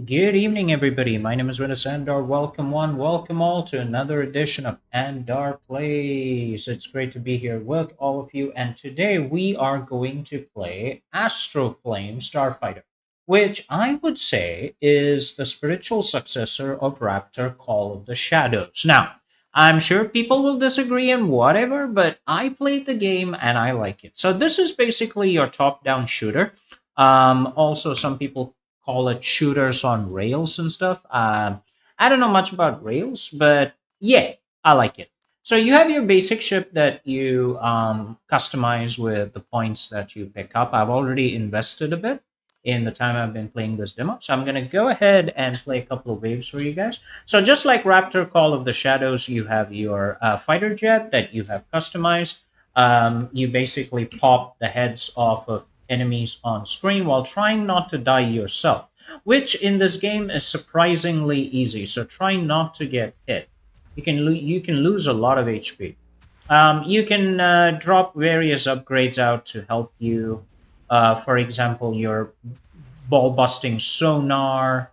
Good evening, everybody. My name is Windus Andar. Welcome, one, welcome all to another edition of Andar Plays. It's great to be here with all of you. And today we are going to play Astro Flame Starfighter, which I would say is the spiritual successor of Raptor Call of the Shadows. Now, I'm sure people will disagree and whatever, but I played the game and I like it. So, this is basically your top down shooter. Also, some people call it shooters on rails and stuff. I don't know much about rails, but yeah, I like it. So you have your basic ship that you customize with the points that you pick up. I've already invested a bit in the time I've been playing this demo. So I'm going to go ahead and play a couple of waves for you guys. So just like Raptor Call of the Shadows, you have your fighter jet that you have customized. You basically pop the heads off of enemies on screen while trying not to die yourself, which in this game is surprisingly easy. So try not to get hit. You can lose a lot of HP. You can drop various upgrades out to help you. For example, your ball busting sonar,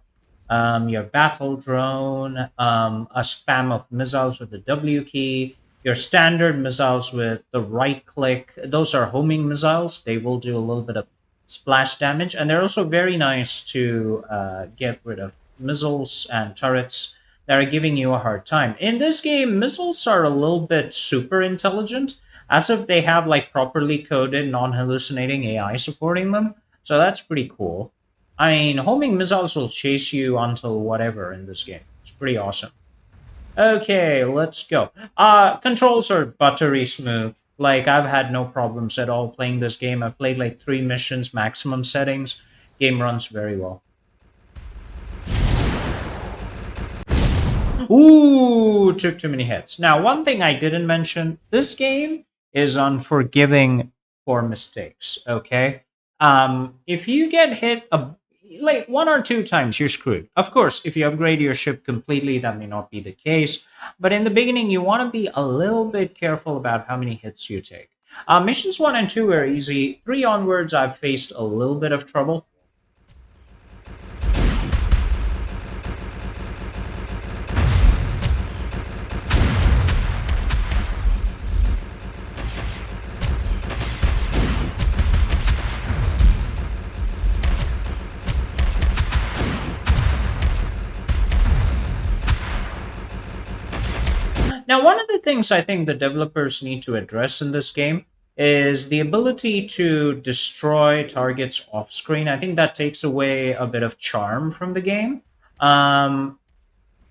your battle drone, a spam of missiles with the W key, your standard missiles with the right click. Those are homing missiles. They will do a little bit of splash damage, and they're also very nice to get rid of missiles and turrets that are giving you a hard time. In this game, missiles are a little bit super intelligent, as if they have like properly coded, non hallucinating AI supporting them. So that's pretty cool. I mean, homing missiles will chase you until whatever in this game. It's pretty awesome. Okay, let's go. Controls are buttery smooth. Like, I've had no problems at all playing this game. I've played like 3 missions, maximum settings. Game runs very well. Ooh, took too many hits. Now, one thing I didn't mention, this game is unforgiving for mistakes, okay? If you get hit like 1 or 2 times, you're screwed. Of course, if you upgrade your ship completely, that may not be the case. But in the beginning, you want to be a little bit careful about how many hits you take. Missions 1 and 2 are easy. 3 onwards, I've faced a little bit of trouble. Now, one of the things I think the developers need to address in this game is the ability to destroy targets off screen. I think that takes away a bit of charm from the game. Um,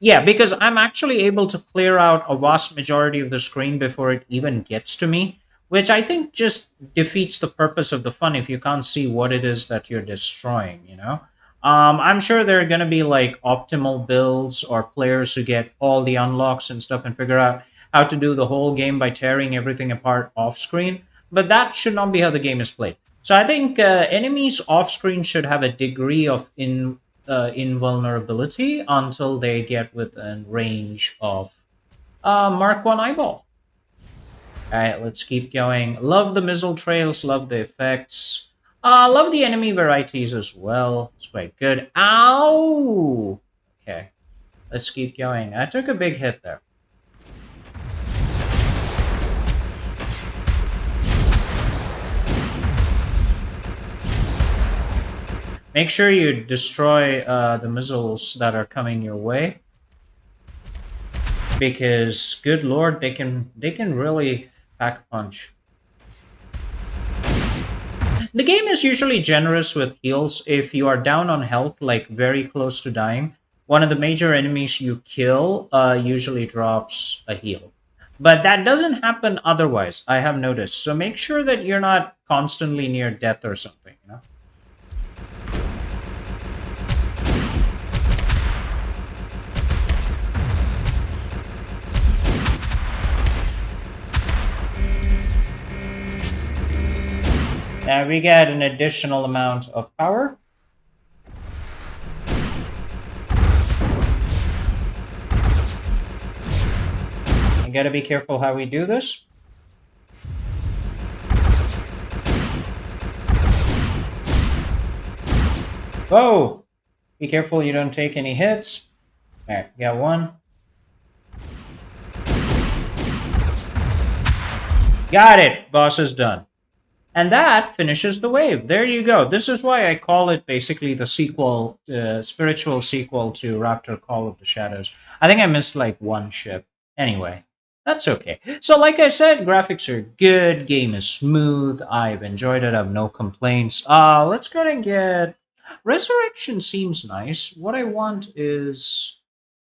yeah, because I'm actually able to clear out a vast majority of the screen before it even gets to me, which I think just defeats the purpose of the fun if you can't see what it is that you're destroying, you know? I'm sure there are going to be like optimal builds or players who get all the unlocks and stuff and figure out how to do the whole game by tearing everything apart off screen, but that should not be how the game is played. So I think enemies off screen should have a degree of invulnerability until they get within range of Mark 1 eyeball. All right, let's keep going. Love the missile trails, love the effects. Love the enemy varieties as well. It's quite good. Ow! Okay, let's keep going. I took a big hit there. Make sure you destroy the missiles that are coming your way, because good lord, they can really pack a punch. The game is usually generous with heals if you are down on health, like very close to dying. One of the major enemies you kill usually drops a heal. But that doesn't happen otherwise, I have noticed. So make sure that you're not constantly near death or something, you know? Now we get an additional amount of power. I gotta be careful how we do this. Whoa! Be careful you don't take any hits. Alright, got one. Got it! Boss is done. And that finishes the wave. There you go. This is why I call it basically the sequel, spiritual sequel to Raptor Call of the Shadows. I think I missed like one ship. Anyway, that's okay. So, like I said, graphics are good. Game is smooth. I've enjoyed it. I have no complaints. Let's go and get Resurrection. Seems nice. What I want is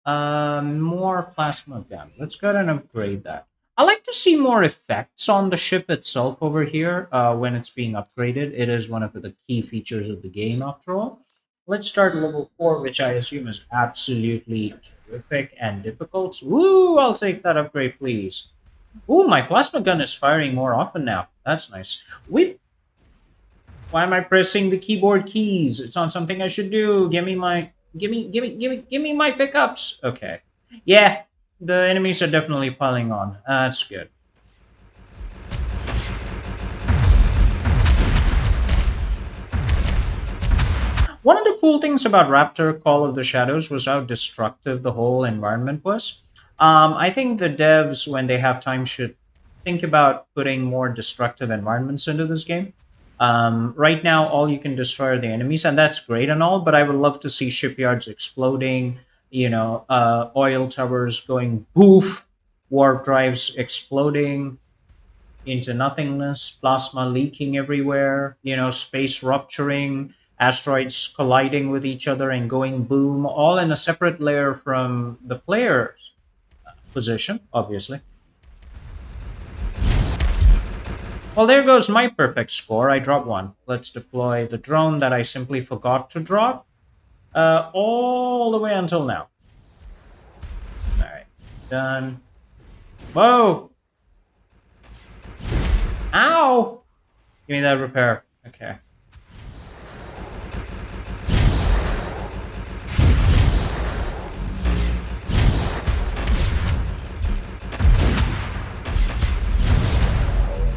more plasma gun. Let's go ahead and upgrade that. I like to see more effects on the ship itself over here when it's being upgraded. It is one of the key features of the game, after all. Let's start level 4, which I assume is absolutely terrific and difficult. Woo! I'll take that upgrade, please. Ooh, my plasma gun is firing more often now. That's nice. Why am I pressing the keyboard keys? It's not something I should do. Give me my pickups. Okay. Yeah, the enemies are definitely piling on. That's good. One of the cool things about Raptor Call of the Shadows was how destructive the whole environment was. I think the devs, when they have time, should think about putting more destructive environments into this game. Right now, all you can destroy are the enemies, and that's great and all, but I would love to see shipyards exploding, oil towers going poof, warp drives exploding into nothingness, plasma leaking everywhere, space rupturing, asteroids colliding with each other and going boom, all in a separate layer from the player's position, obviously. Well, there goes my perfect score. I dropped one. Let's deploy the drone that I simply forgot to drop all the way until now. All right, done. Whoa! Ow! Give me that repair. Okay.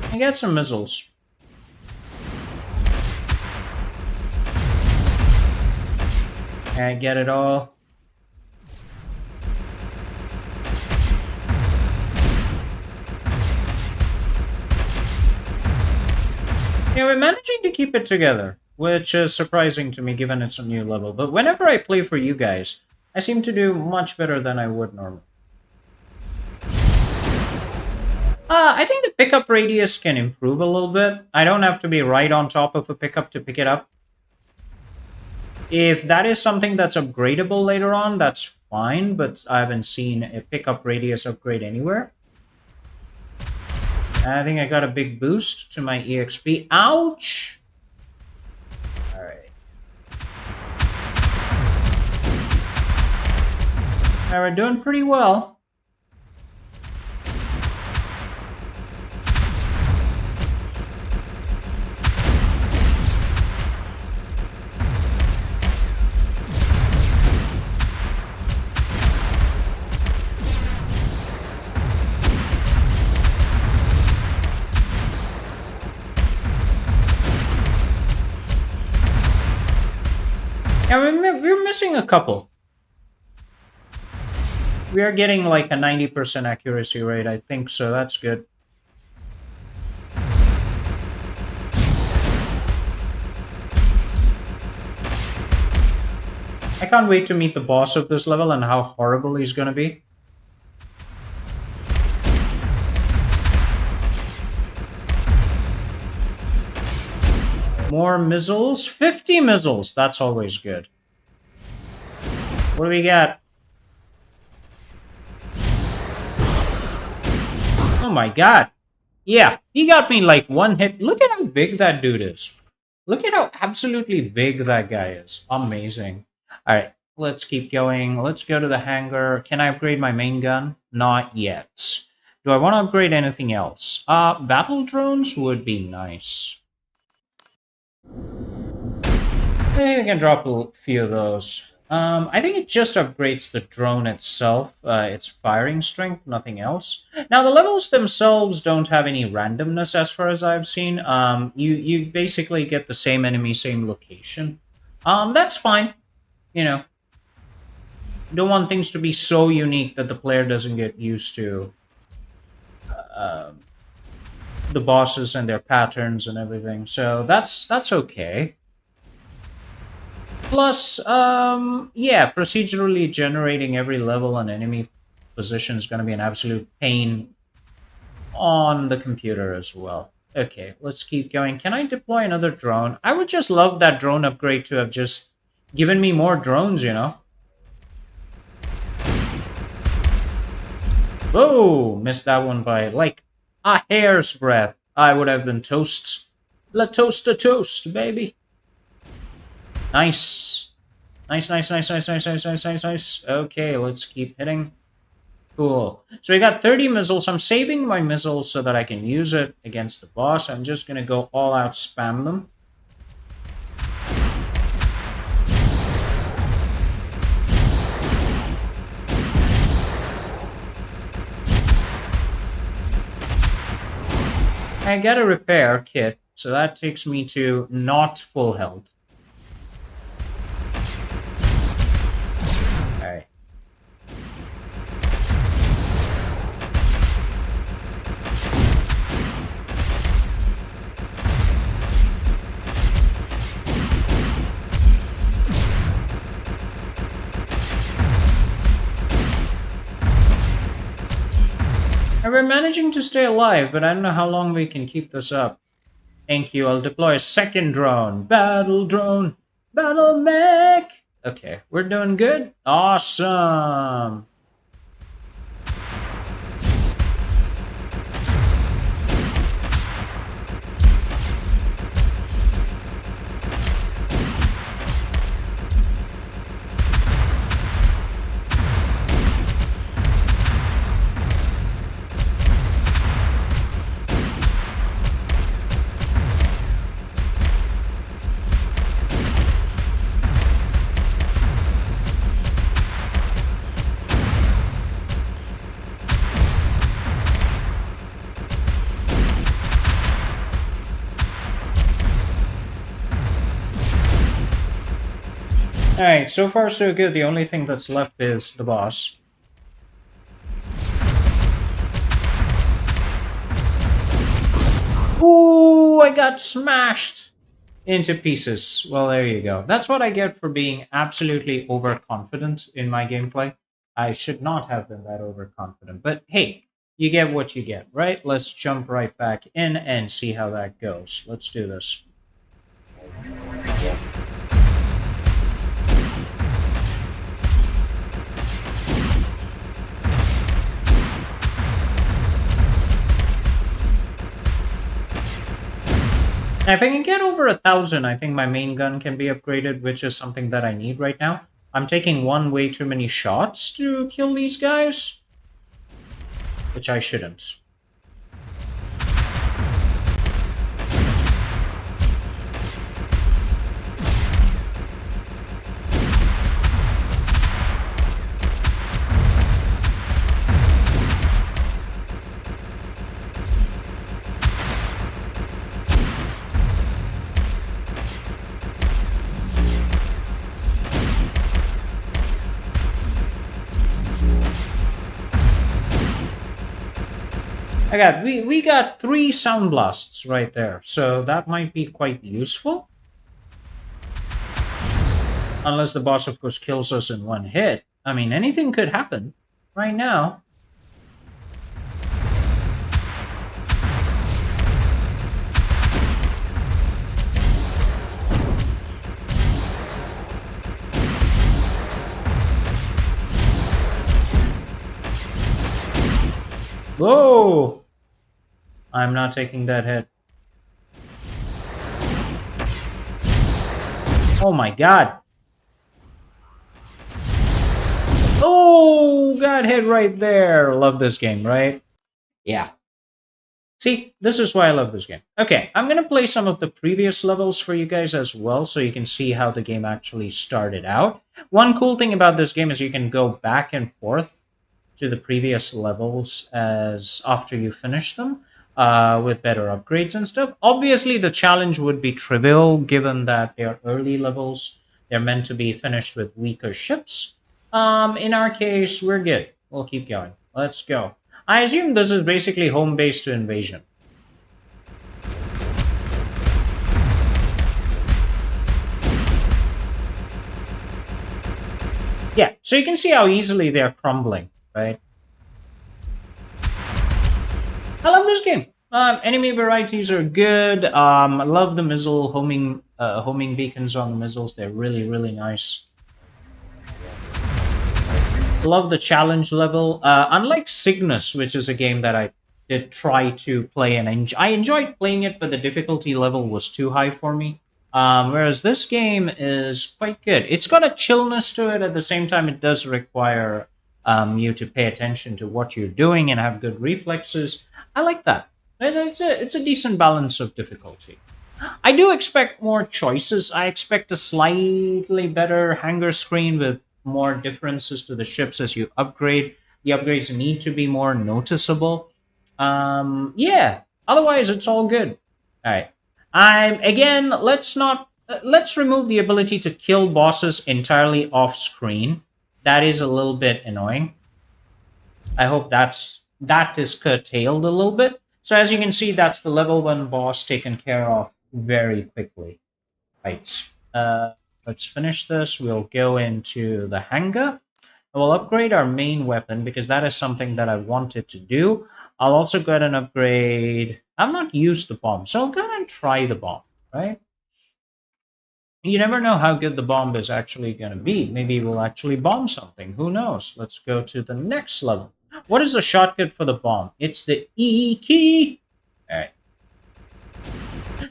I got some missiles. I get it all. Yeah, we're managing to keep it together, which is surprising to me given it's a new level. But whenever I play for you guys, I seem to do much better than I would normally. I think the pickup radius can improve a little bit. I don't have to be right on top of a pickup to pick it up. If that is something that's upgradable later on, that's fine, but I haven't seen a pickup radius upgrade anywhere. I think I got a big boost to my EXP. Ouch! Alright. Now we're doing pretty well. Yeah, we're missing a couple. We are getting like a 90% accuracy rate, I think, so that's good. I can't wait to meet the boss of this level and how horrible he's gonna be. More missiles. 50 missiles. That's always good. What do we got? Oh my god. Yeah, he got me like one hit. Look at how big that dude is. Look at how absolutely big that guy is. Amazing. Alright, let's keep going. Let's go to the hangar. Can I upgrade my main gun? Not yet. Do I want to upgrade anything else? Battle drones would be nice. Maybe we can drop a few of those. I think it just upgrades the drone itself, its firing strength, nothing else. Now, the levels themselves don't have any randomness as far as I've seen. You basically get the same enemy, same location. That's fine. you know, don't want things to be so unique that the player doesn't get used to um, the bosses and their patterns and everything. So that's okay. Plus, yeah, procedurally generating every level and enemy position is going to be an absolute pain on the computer as well. Okay, let's keep going. Can I deploy another drone? I would just love that drone upgrade to have just given me more drones, you know? Whoa, missed that one by like a hair's breadth. I would have been toast. La toast a toast, baby. Nice. Nice, nice, nice, nice, nice, nice, nice, nice, nice. Okay, let's keep hitting. Cool. So we got 30 missiles. I'm saving my missiles so that I can use it against the boss. I'm just going to go all out spam them. I get a repair kit, so that takes me to not full health. Alright. And we're managing to stay alive, but I don't know how long we can keep this up. Thank you. I'll deploy a second drone. Battle drone. Battle mech. Okay, we're doing good. Awesome. Alright, so far so good. The only thing that's left is the boss. Ooh, I got smashed into pieces. Well, there you go. That's what I get for being absolutely overconfident in my gameplay. I should not have been that overconfident. But hey, you get what you get, right? Let's jump right back in and see how that goes. Let's do this. If I can get over 1,000, I think my main gun can be upgraded, which is something that I need right now. I'm taking one way too many shots to kill these guys, which I shouldn't. We got 3 sound blasts right there, so that might be quite useful. Unless the boss, of course, kills us in one hit. I mean, anything could happen right now. Whoa! I'm not taking that hit. Oh my god. Oh, got hit right there. Love this game, right? Yeah. See, this is why I love this game. Okay, I'm going to play some of the previous levels for you guys as well so you can see how the game actually started out. One cool thing about this game is you can go back and forth to the previous levels as after you finish them with better upgrades and stuff. Obviously, the challenge would be trivial given that they are early levels. They're meant to be finished with weaker ships. In our case, we're good. We'll keep going. Let's go. I assume this is basically home base to invasion. Yeah, so you can see how easily they're crumbling, right? I love this game. Enemy varieties are good. I love the missile homing beacons on the missiles. They're really, really nice. Love the challenge level. Unlike Cygnus, which is a game that I did try to play and I enjoyed playing it, but the difficulty level was too high for me. Whereas this game is quite good. It's got a chillness to it. At the same time, it does require you to pay attention to what you're doing and have good reflexes. I like that. It's a decent balance of difficulty. I do expect more choices. I expect a slightly better hangar screen with more differences to the ships as you upgrade. The upgrades need to be more noticeable. Yeah. Otherwise, it's all good. All right. I'm again. Let's not. Let's remove the ability to kill bosses entirely off screen. That is a little bit annoying. I hope that is curtailed a little bit. So as you can see, that's the level 1 boss taken care of very quickly. Right. Let's finish this. We'll go into the hangar. We'll upgrade our main weapon because that is something that I wanted to do. I'll also go ahead and upgrade. I've not used the bomb, so I'll go ahead and try the bomb, right? You never know how good the bomb is actually going to be. Maybe we'll actually bomb something. Who knows? Let's go to the next level. What is the shortcut for the bomb? It's the E key. All right.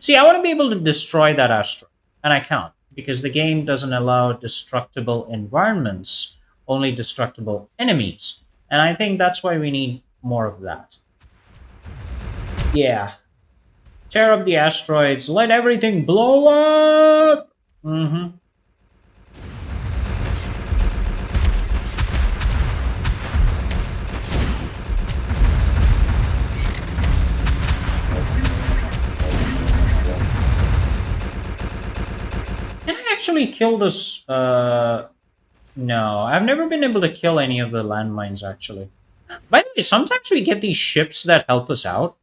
See, I want to be able to destroy that Astro, and I can't because the game doesn't allow destructible environments, only destructible enemies. And I think that's why we need more of that. Yeah. Tear up the asteroids, let everything blow up! Mm-hmm. Can I actually kill this? No, I've never been able to kill any of the landmines, actually. By the way, sometimes we get these ships that help us out.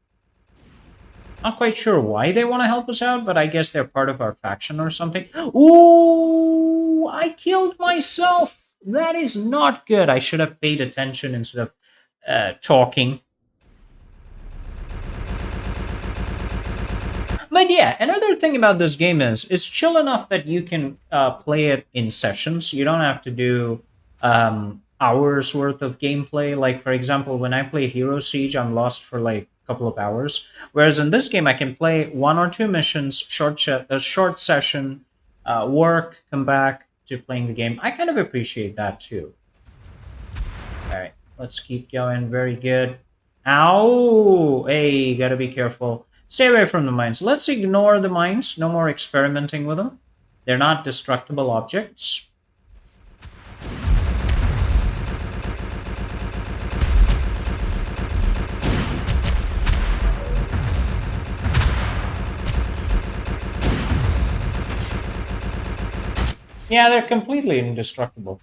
Not quite sure why they want to help us out, but I guess they're part of our faction or something. Ooh, I killed myself. That is not good. I should have paid attention instead of talking. But yeah, another thing about this game is it's chill enough that you can play it in sessions. You don't have to do hours worth of gameplay. Like, for example, when I play Hero Siege, I'm lost for like a couple of hours. Whereas in this game, I can play one or two missions, a short session, work, come back to playing the game. I kind of appreciate that too. All right, let's keep going. Very good. Ow! Hey, gotta be careful. Stay away from the mines. Let's ignore the mines. No more experimenting with them. They're not destructible objects. Yeah, they're completely indestructible.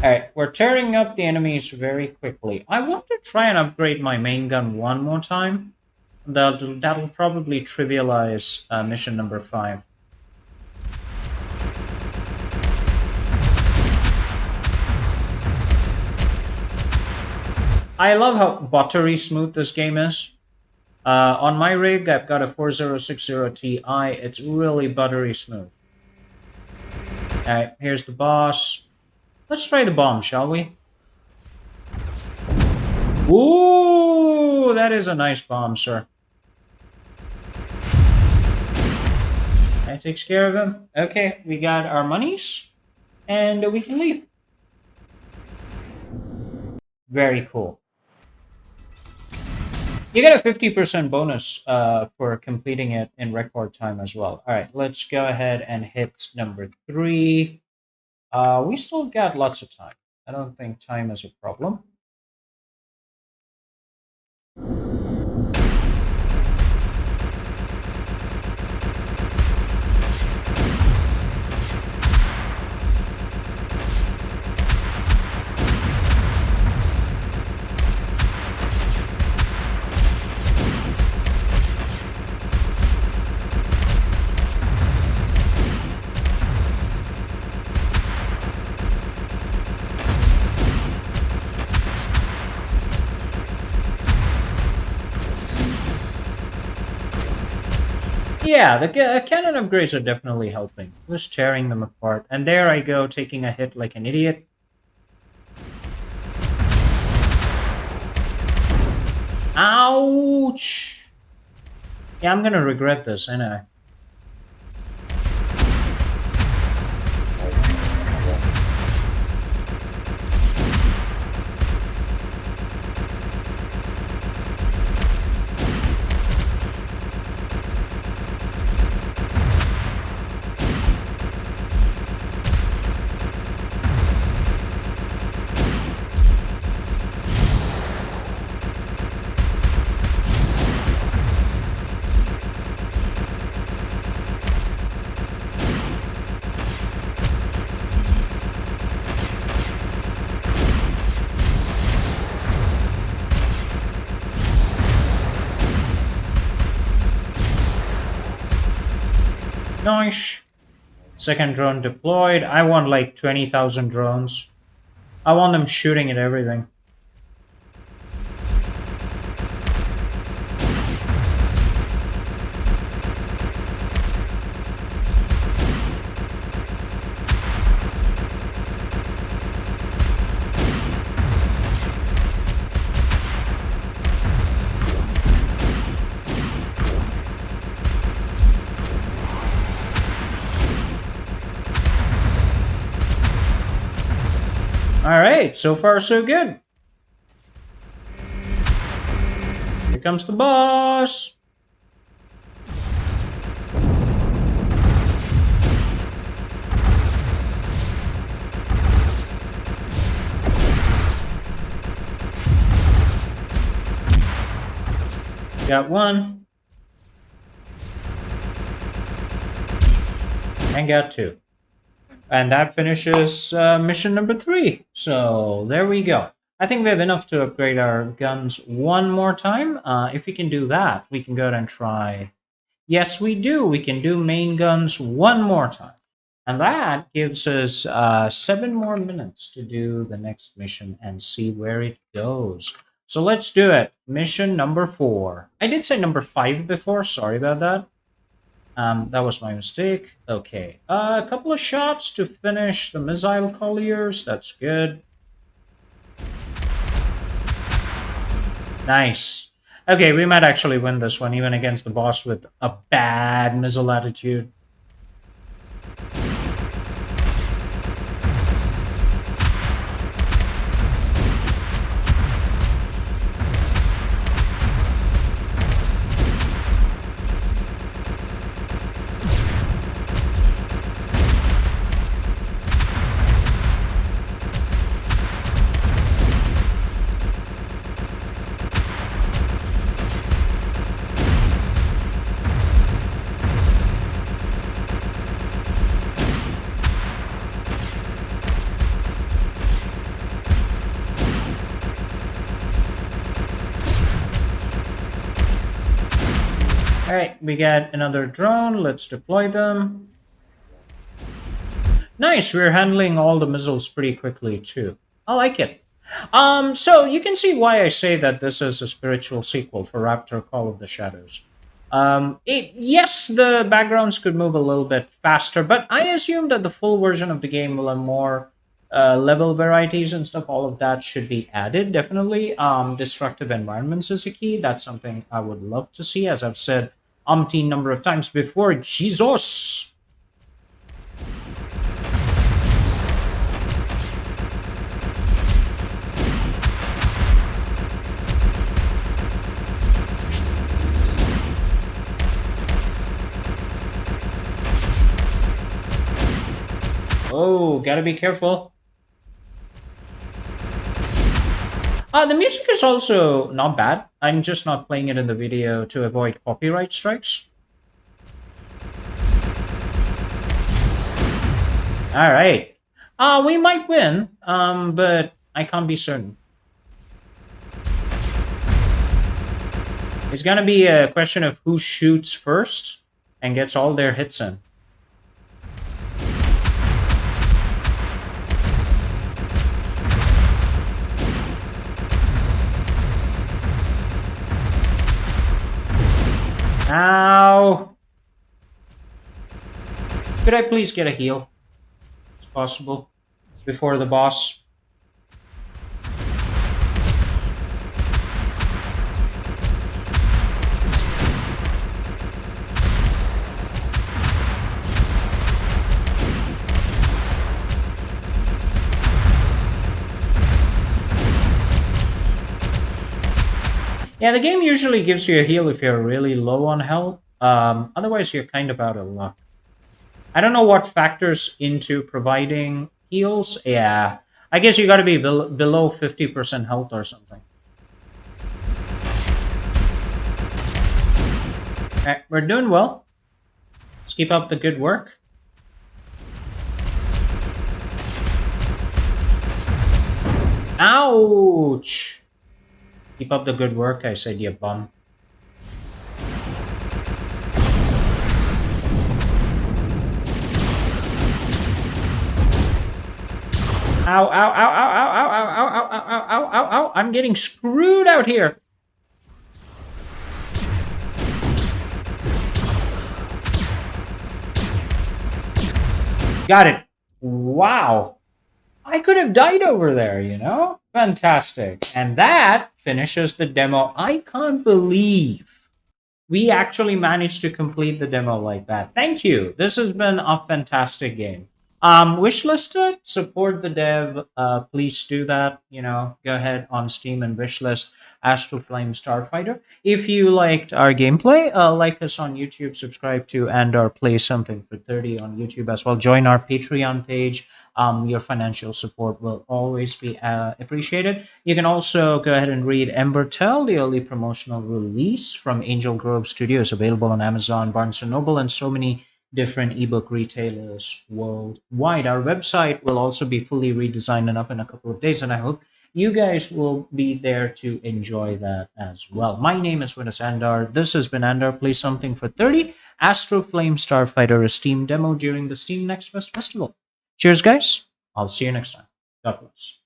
Alright, we're tearing up the enemies very quickly. I want to try and upgrade my main gun one more time. That'll probably trivialize mission number 5. I love how buttery smooth this game is. On my rig, I've got a 4060 Ti. It's really buttery smooth. Alright, here's the boss. Let's try the bomb, shall we? Ooh, that is a nice bomb, sir. That takes care of him. Okay, we got our monies, and we can leave. Very cool. You get a 50% bonus for completing it in record time as well. All right, let's go ahead and hit number 3. We still got lots of time. I don't think time is a problem. yeah, the cannon upgrades are definitely helping. Just tearing them apart. And there I go, taking a hit like an idiot. Ouch! Yeah, I'm gonna regret this, ain't I? Nice. Second drone deployed. I want like 20,000 drones. I want them shooting at everything. Alright, so far so good. Here comes the boss. Got one. And got two. And that finishes mission number 3. So there we go. I think we have enough to upgrade our guns one more time. If we can do that, we can go ahead and try. Yes, we do. We can do main guns one more time. And that gives us 7 more minutes to do the next mission and see where it goes. So let's do it. Mission number 4. I did say number 5 before. Sorry about that. That was my mistake. Okay. A couple of shots to finish the missile colliers. That's good. Nice. Okay, we might actually win this one, even against the boss with a bad missile attitude. Alright, we got another drone. Let's deploy them. Nice, we're handling all the missiles pretty quickly too. I like it. So you can see why I say that this is a spiritual sequel for Raptor Call of the Shadows. Yes, the backgrounds could move a little bit faster, but I assume that the full version of the game will have more level varieties and stuff. All of that should be added, definitely. Destructive environments is a key. That's something I would love to see, as I've said umpteen number of times before. Jesus! Oh, gotta be careful. The music is also not bad. I'm just not playing it in the video to avoid copyright strikes. Alright. We might win, but I can't be certain. It's gonna be a question of who shoots first and gets all their hits in. Ow! Could I please get a heal? It's possible before the boss. Yeah, the game usually gives you a heal if you're really low on health. Otherwise, you're kind of out of luck. I don't know what factors into providing heals. Yeah, I guess you got to be below 50% health or something. Okay, we're doing well. Let's keep up the good work. Ouch! Keep up the good work, I said, you bum. Ow, ow, ow, ow, ow, ow, ow, ow, ow, ow, ow, ow, ow. I'm getting screwed out here. Got it. Wow. I could have died over there, you know? Fantastic. And that finishes the demo. I can't believe we actually managed to complete the demo like that. Thank you. This has been a fantastic game. Wishlist it, support the dev. Please do that. You know, go ahead on Steam and wishlist Astro Flame Starfighter. If you liked our gameplay, like us on YouTube, subscribe to and or play something for 30 on YouTube as well. Join our Patreon page. Your financial support will always be appreciated. You can also go ahead and read Ember Tell, the early promotional release from Angel Grove Studios, available on Amazon, Barnes& and Noble, and so many different ebook retailers worldwide. Our website will also be fully redesigned and up in a couple of days, and I hope you guys will be there to enjoy that as well. My name is Windus Andar. This has been Andar Play Something for 30, Astro Flame Starfighter, a Steam demo during the Steam Next Fest Festival. Cheers, guys. I'll see you next time. God bless.